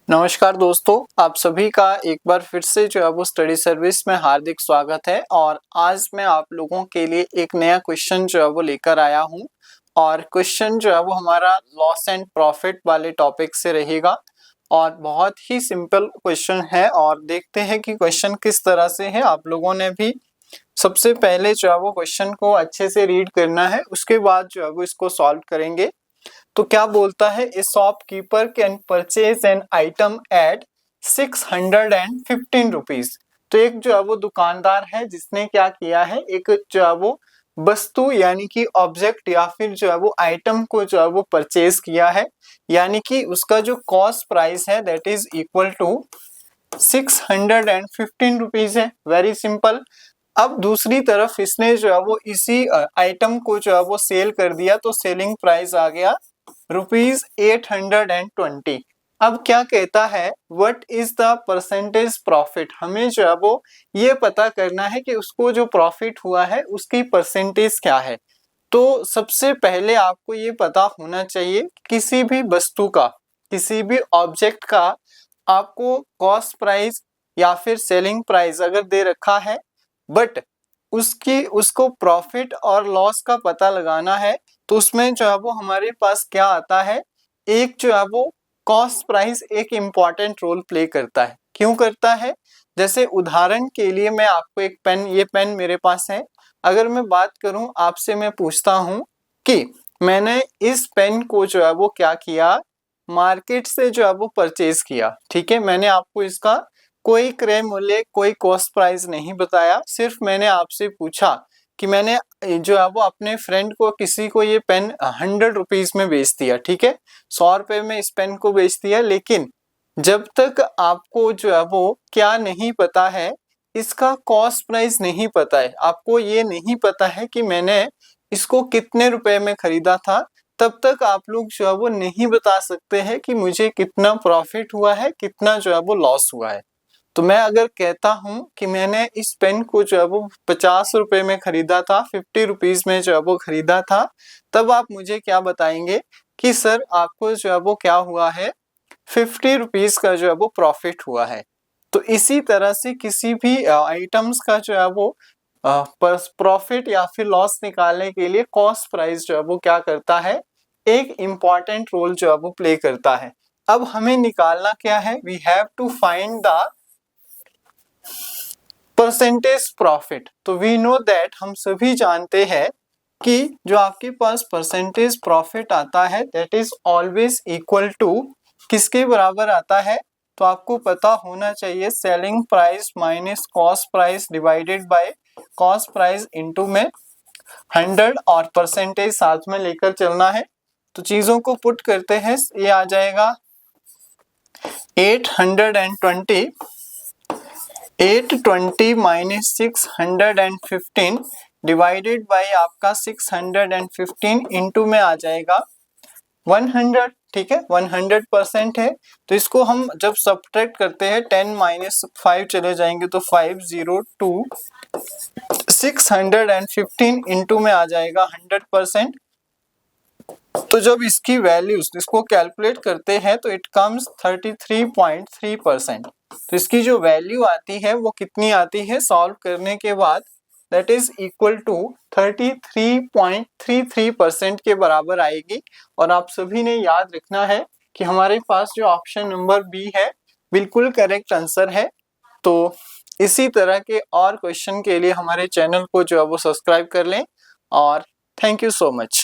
नमस्कार दोस्तों, आप सभी का एक बार फिर से जो है वो स्टडी सर्विस में हार्दिक स्वागत है। और आज मैं आप लोगों के लिए एक नया क्वेश्चन जो है वो लेकर आया हूं। और क्वेश्चन जो है वो हमारा लॉस एंड प्रॉफिट वाले टॉपिक से रहेगा और बहुत ही सिंपल क्वेश्चन है। और देखते हैं कि क्वेश्चन किस तरह से है। आप लोगों ने भी सबसे पहले जो है वो क्वेश्चन को अच्छे से रीड करना है, उसके बाद जो है वो इसको सॉल्व करेंगे। तो क्या बोलता है, a shopkeeper can purchase an item at 615 rupees. तो एक जो है वो दुकानदार है जिसने क्या किया है, एक जो है वो वस्तु यानी कि ऑब्जेक्ट या फिर जो है वो आइटम को जो है वो परचेज किया है, यानी कि उसका जो कॉस्ट प्राइस है that is equal to 615 rupees है। Very simple. अब दूसरी तरफ इसने जो है वो इसी आइटम को जो है वो सेल कर दिया, तो सेलिंग प्राइस आ गया ₹820। अब क्या कहता है, what is the percentage profit. हमें जो है वो ये पता करना है कि उसको जो प्रॉफिट हुआ है उसकी परसेंटेज क्या है। तो सबसे पहले आपको ये पता होना चाहिए, किसी भी वस्तु का, किसी भी ऑब्जेक्ट का आपको कॉस्ट प्राइस या फिर सेलिंग प्राइस अगर दे रखा है, बट उसको प्रॉफिट और लॉस का पता लगाना है, तो उसमें जो है वो हमारे पास क्या आता है, एक जो है वो कॉस्ट प्राइस एक इम्पॉर्टेंट रोल प्ले करता है। क्यों करता है? जैसे उदाहरण के लिए मैं आपको एक पेन, ये पेन मेरे पास है, अगर मैं बात करूं आपसे, मैं पूछता हूं कि मैंने इस पेन को जो है वो क्या किया, मार्केट से जो है वो परचेज किया। ठीक है, मैंने आपको इसका कोई क्रय मूल्य, कोई कॉस्ट प्राइस नहीं बताया, सिर्फ मैंने आपसे पूछा कि मैंने जो है वो अपने फ्रेंड को, किसी को ये पेन 100 रुपीज में बेच दिया। ठीक है, 100 रुपए में इस पेन को बेच दिया, लेकिन जब तक आपको जो है वो क्या नहीं पता है, इसका कॉस्ट प्राइस नहीं पता है, आपको ये नहीं पता है कि मैंने इसको कितने रुपए में खरीदा था, तब तक आप लोग जो है वो नहीं बता सकते हैं कि मुझे कितना प्रॉफिट हुआ है, कितना जो है वो लॉस हुआ है। तो मैं अगर कहता हूं कि मैंने इस पेन को जो है वो 50 रुपए में खरीदा था, 50 रुपीज में जो है वो खरीदा था, तब आप मुझे क्या बताएंगे कि सर आपको जो है वो क्या हुआ है, 50 रुपीज का जो है वो प्रॉफिट हुआ है। तो इसी तरह से किसी भी आइटम्स का जो है वो प्रॉफिट या फिर लॉस निकालने के लिए कॉस्ट प्राइस जो है वो क्या करता है, एक इम्पॉर्टेंट रोल जो है वो प्ले करता है। अब हमें निकालना क्या है, we have to find the percentage profit. तो वी नो दैट, हम सभी जानते हैं कि जो आपके पास परसेंटेज प्रॉफिट आता है that is always equal to, किसके बराबर आता है, तो आपको पता होना चाहिए, selling price minus cost price divided by cost price into में 100, और परसेंटेज साथ में लेकर चलना है। तो चीजों को पुट करते हैं, ये आ जाएगा 820 माइनस 615 डिवाइडेड बाय आपका 615 इंटू में आ जाएगा 100। ठीक है, 100% है। तो इसको हम जब सब्ट्रैक्ट करते हैं, 10 माइनस 5 चले जाएंगे तो 502, 615 इंटू में आ जाएगा 100%। तो जब इसकी वैल्यूज, इसको कैलकुलेट करते हैं तो इट कम्स 33.3%। तो इसकी जो वैल्यू आती है वो कितनी आती है सॉल्व करने के बाद, दैट इज इक्वल टू 33.33% के बराबर आएगी। और आप सभी ने याद रखना है कि हमारे पास जो ऑप्शन नंबर बी है बिल्कुल करेक्ट आंसर है। तो इसी तरह के और क्वेश्चन के लिए हमारे चैनल को जो है वो सब्सक्राइब कर लें। और थैंक यू सो मच।